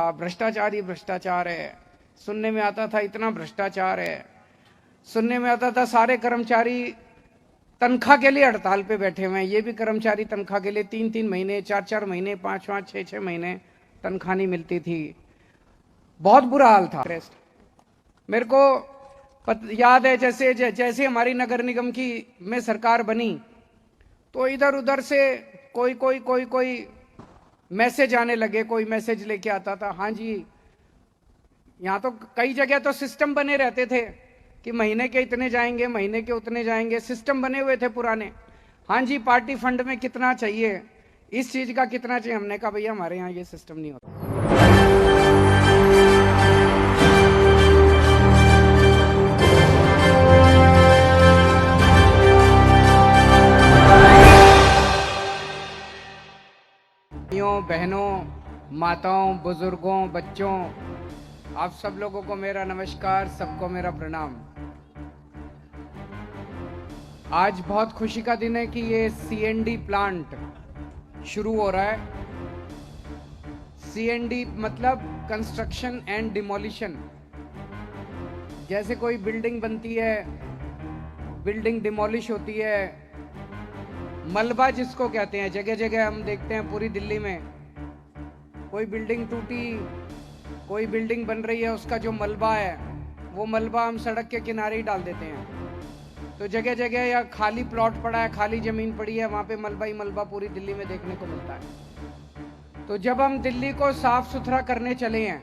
था, भ्रष्टाचार ही भ्रष्टाचार है। सुनने में आता था इतना भ्रष्टाचार है, सुनने में आता था सारे कर्मचारी तनख्वाह के लिए हड़ताल पे बैठे हुए हैं। ये भी कर्मचारी तनख्वाह के लिए 3-3 महीने, 4-4 महीने, 5-5, 6-6 महीने तनख्वाह नहीं मिलती थी। बहुत बुरा हाल था। मेरे को याद है जैसे हमारी नगर निगम की में सरकार बनी तो इधर उधर से कोई मैसेज आने लगे। कोई मैसेज लेके आता था, हाँ जी, यहाँ तो कई जगह तो सिस्टम बने रहते थे कि महीने के इतने जाएंगे, महीने के उतने जाएंगे, सिस्टम बने हुए थे पुराने। हाँ जी, पार्टी फंड में कितना चाहिए, इस चीज का कितना चाहिए। हमने कहा भैया हमारे यहाँ ये सिस्टम नहीं होता। बहनों, माताओं, बुजुर्गों, बच्चों, आप सब लोगों को मेरा नमस्कार, सबको मेरा प्रणाम। आज बहुत खुशी का दिन है कि ये सीएनडी प्लांट शुरू हो रहा है। सीएनडी मतलब कंस्ट्रक्शन एंड डिमोलिशन। जैसे कोई बिल्डिंग बनती है, बिल्डिंग डिमोलिश होती है, मलबा जिसको कहते हैं, जगह जगह हम देखते हैं पूरी दिल्ली में कोई बिल्डिंग टूटी, कोई बिल्डिंग बन रही है, उसका जो मलबा है वो मलबा हम सड़क के किनारे ही डाल देते हैं। तो जगह जगह या खाली प्लॉट पड़ा है, खाली जमीन पड़ी है, वहां पे मलबा ही मलबा पूरी दिल्ली में देखने को मिलता है। तो जब हम दिल्ली को साफ सुथरा करने चले हैं,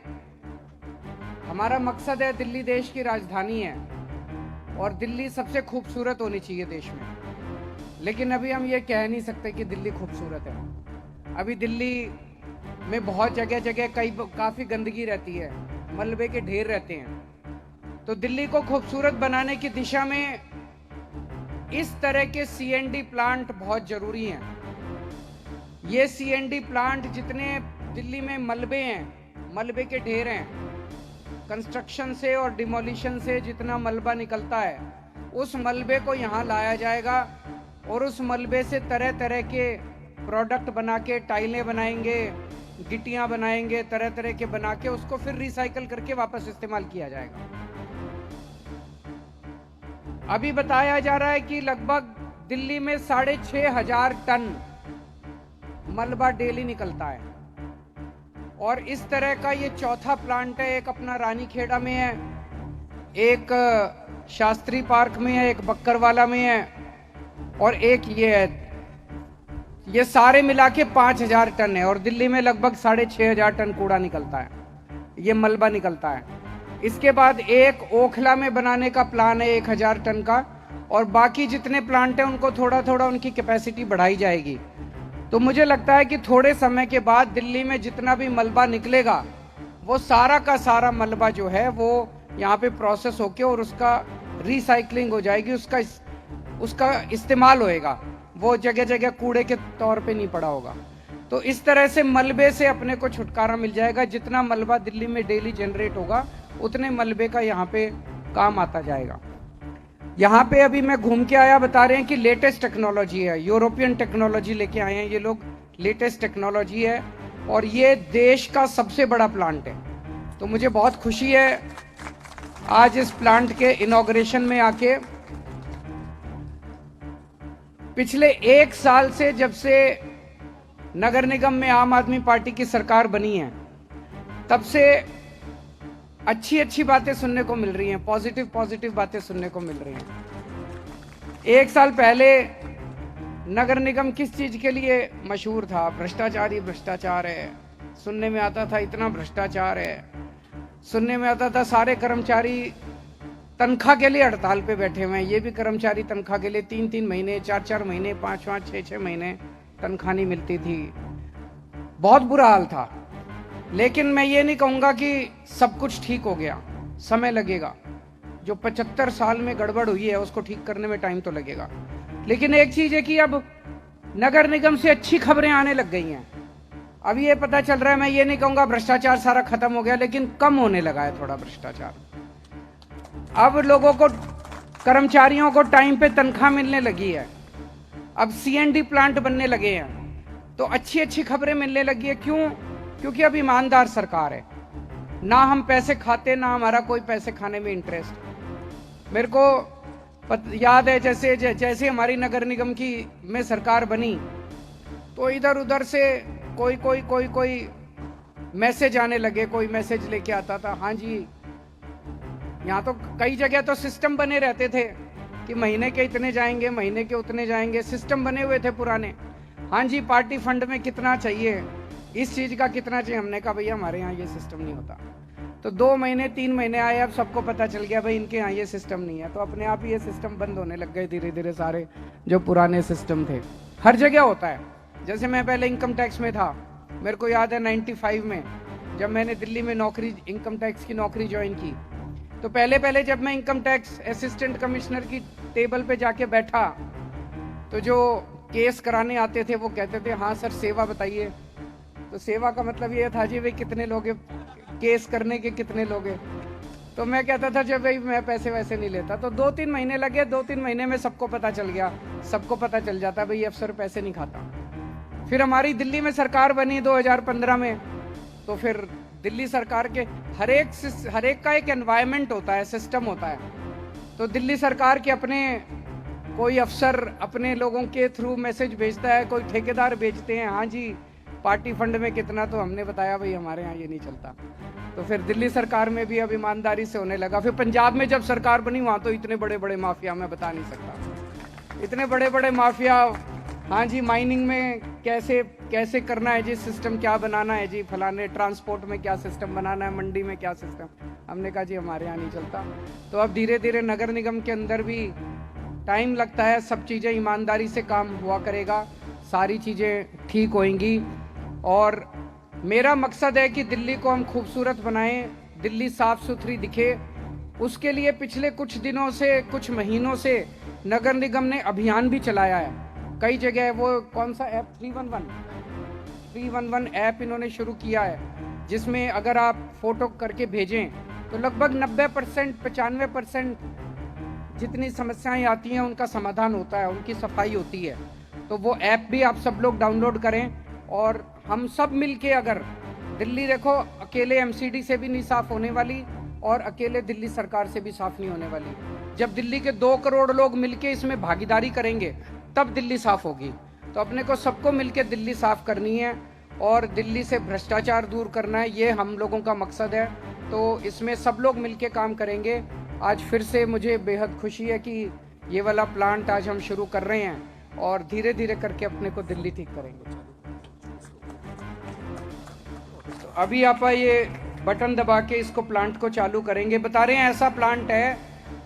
हमारा मकसद है, दिल्ली देश की राजधानी है और दिल्ली सबसे खूबसूरत होनी चाहिए देश में। लेकिन अभी हम ये कह नहीं सकते कि दिल्ली खूबसूरत है। अभी दिल्ली में बहुत जगह जगह काफी गंदगी रहती है, मलबे के ढेर रहते हैं। तो दिल्ली को खूबसूरत बनाने की दिशा में इस तरह के सीएनडी प्लांट बहुत जरूरी हैं। ये सीएनडी प्लांट जितने दिल्ली में मलबे हैं, मलबे के ढेर हैं, कंस्ट्रक्शन से और डिमोलिशन से जितना मलबा निकलता है, उस मलबे को यहाँ लाया जाएगा और उस मलबे से तरह तरह के प्रोडक्ट बना के, टाइलें बनाएंगे, गिट्टियां बनाएंगे, तरह तरह के बना के उसको फिर रिसाइकल करके वापस इस्तेमाल किया जाएगा। अभी बताया जा रहा है कि लगभग दिल्ली में 6,500 टन मलबा डेली निकलता है और इस तरह का ये चौथा प्लांट है। एक अपना रानीखेड़ा में है, एक शास्त्री पार्क में है, एक बक्करवाला में है और एक ये है। ये सारे मिला के 5,000 टन है और दिल्ली में लगभग 6,500 टन कूड़ा निकलता है, ये मलबा निकलता है। इसके बाद एक ओखला में बनाने का प्लान है 1,000 टन का, और बाकी जितने प्लांट हैं उनको थोड़ा थोड़ा उनकी कैपेसिटी बढ़ाई जाएगी। तो मुझे लगता है कि थोड़े समय के बाद दिल्ली में जितना भी मलबा निकलेगा वो सारा का सारा मलबा जो है वो यहाँ पे प्रोसेस होके और उसका रिसाइकलिंग हो जाएगी, उसका इस्तेमाल होएगा, वो जगह जगह कूड़े के तौर पे नहीं पड़ा होगा। तो इस तरह से मलबे से अपने को छुटकारा मिल जाएगा। जितना मलबा दिल्ली में डेली जनरेट होगा उतने मलबे का यहाँ पे काम आता जाएगा। यहाँ पे अभी मैं घूम के आया, बता रहे हैं कि लेटेस्ट टेक्नोलॉजी है, यूरोपियन टेक्नोलॉजी लेके आए हैं ये लोग, लेटेस्ट टेक्नोलॉजी है और ये देश का सबसे बड़ा प्लांट है। तो मुझे बहुत खुशी है आज इस प्लांट के इनॉग्रेशन में आके। पिछले 1 साल से जब से नगर निगम में आम आदमी पार्टी की सरकार बनी है, तब से अच्छी अच्छी बातें सुनने को मिल रही हैं, पॉजिटिव बातें सुनने को मिल रही हैं। 1 साल पहले नगर निगम किस चीज के लिए मशहूर था? भ्रष्टाचार ही भ्रष्टाचार है। सुनने में आता था इतना भ्रष्टाचार है, सुनने में आता था सारे कर्मचारी तनख्वाह के लिए हड़ताल पे बैठे हुए हैं। ये भी कर्मचारी तनख्वाह के लिए 3-3 महीने, 4-4 महीने, 5-5, 6-6 महीने तनख्वाह नहीं मिलती थी। बहुत बुरा हाल था। लेकिन मैं ये नहीं कहूंगा कि सब कुछ ठीक हो गया, समय लगेगा। जो 75 साल में गड़बड़ हुई है उसको ठीक करने में टाइम तो लगेगा। लेकिन एक चीज है कि अब नगर निगम से अच्छी खबरें आने लग गई हैं। अब ये पता चल रहा है, मैं ये नहीं कहूंगा भ्रष्टाचार सारा खत्म हो गया, लेकिन कम होने लगा है थोड़ा भ्रष्टाचार। अब लोगों को, कर्मचारियों को टाइम पे तनख्वाह मिलने लगी है, अब सीएनडी प्लांट बनने लगे हैं, तो अच्छी अच्छी खबरें मिलने लगी है। क्यों? क्योंकि अब ईमानदार सरकार है। ना हम पैसे खाते, ना हमारा कोई पैसे खाने में इंटरेस्ट। मेरे को याद है जैसे हमारी नगर निगम की में सरकार बनी तो इधर उधर से कोई मैसेज आने लगे, कोई मैसेज लेके आता था, हाँ जी यहाँ तो कई जगह तो सिस्टम बने रहते थे कि महीने के इतने जाएंगे, महीने के उतने जाएंगे, सिस्टम बने हुए थे पुराने। हाँ जी पार्टी फंड में कितना चाहिए, इस चीज का कितना चाहिए, हमने कहा भैया हमारे यहाँ ये सिस्टम नहीं होता। तो 2 महीने 3 महीने आए, अब सबको पता चल गया भाई इनके यहाँ ये सिस्टम नहीं है, तो अपने आप ही ये सिस्टम बंद होने लग गए धीरे धीरे सारे जो पुराने सिस्टम थे। हर जगह होता है। जैसे मैं पहले इनकम टैक्स में था, मेरे को याद है 95 में जब मैंने दिल्ली में नौकरी, इनकम टैक्स की नौकरी ज्वाइन की, तो पहले जब मैं इनकम टैक्स असिस्टेंट कमिश्नर की टेबल पे जाके बैठा तो जो केस कराने आते थे वो कहते थे हाँ सर सेवा बताइए। तो सेवा का मतलब ये था जी भाई कितने लोगे, केस करने के कितने लोगे। तो मैं कहता था जब भाई मैं पैसे वैसे नहीं लेता। तो 2-3 महीने लगे, 2-3 महीने में सबको पता चल गया, सबको पता चल जाता भाई अफसर पैसे नहीं खाता। फिर हमारी दिल्ली में सरकार बनी 2015 में, तो फिर दिल्ली सरकार के हर एक का एक एनवायरनमेंट होता है, सिस्टम होता है। तो दिल्ली सरकार के अपने कोई अफसर अपने लोगों के थ्रू मैसेज भेजता है, कोई ठेकेदार भेजते हैं हाँ जी पार्टी फंड में कितना, तो हमने बताया भाई हमारे यहाँ ये नहीं चलता। तो फिर दिल्ली सरकार में भी अब ईमानदारी से होने लगा। फिर पंजाब में जब सरकार बनी वहाँ तो इतने बड़े बड़े माफिया, मैं बता नहीं सकता, इतने बड़े बड़े माफिया। हाँ जी माइनिंग में कैसे करना है जी, सिस्टम क्या बनाना है जी, फलाने ट्रांसपोर्ट में क्या सिस्टम बनाना है, मंडी में क्या सिस्टम। हमने कहा जी हमारे यहाँ नहीं चलता। तो अब धीरे धीरे नगर निगम के अंदर भी टाइम लगता है, सब चीज़ें ईमानदारी से काम हुआ करेगा, सारी चीज़ें ठीक होएंगी। और मेरा मकसद है कि दिल्ली को हम खूबसूरत बनाएं, दिल्ली साफ सुथरी दिखे। उसके लिए पिछले कुछ दिनों से, कुछ महीनों से नगर निगम ने अभियान भी चलाया है कई जगह। वो कौन सा ऐप 311 ऐप इन्होंने शुरू किया है, जिसमें अगर आप फोटो करके भेजें तो लगभग 90% 95% जितनी समस्याएं आती हैं उनका समाधान होता है, उनकी सफाई होती है। तो वो ऐप भी आप सब लोग डाउनलोड करें और हम सब मिलके, अगर दिल्ली देखो अकेले एमसीडी से भी नहीं साफ होने वाली और अकेले दिल्ली सरकार से भी साफ नहीं होने वाली। जब दिल्ली के 2 करोड़ लोग मिलके इसमें भागीदारी करेंगे तब दिल्ली साफ होगी। तो अपने को सबको मिलके दिल्ली साफ करनी है और दिल्ली से भ्रष्टाचार दूर करना है, ये हम लोगों का मकसद है। तो इसमें सब लोग मिलके काम करेंगे। आज फिर से मुझे बेहद खुशी है कि ये वाला प्लांट आज हम शुरू कर रहे हैं और धीरे धीरे करके अपने को दिल्ली ठीक करेंगे। तो अभी आप ये बटन दबा के इसको प्लांट को चालू करेंगे। बता रहे हैं ऐसा प्लांट है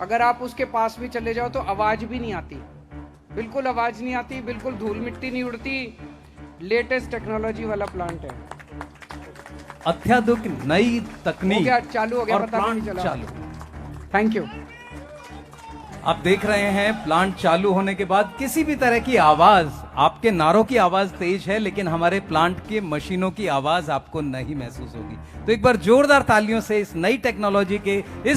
अगर आप उसके पास भी चले जाओ तो आवाज भी नहीं आती, बिल्कुल आवाज नहीं आती, बिल्कुल धूल मिट्टी नहीं उड़ती। लेटेस्ट टेक्नोलॉजी वाला प्लांट है, अत्याधुनिक नई तकनीक। हो गया, चालू हो गया, और पता नहीं चला। चालू। Thank you. आप देख रहे हैं प्लांट चालू होने के बाद किसी भी तरह की आवाज, आपके नारों की आवाज तेज है लेकिन हमारे प्लांट के मशीनों की आवाज आपको नहीं महसूस होगी। तो एक बार जोरदार तालियों से इस नई टेक्नोलॉजी के इस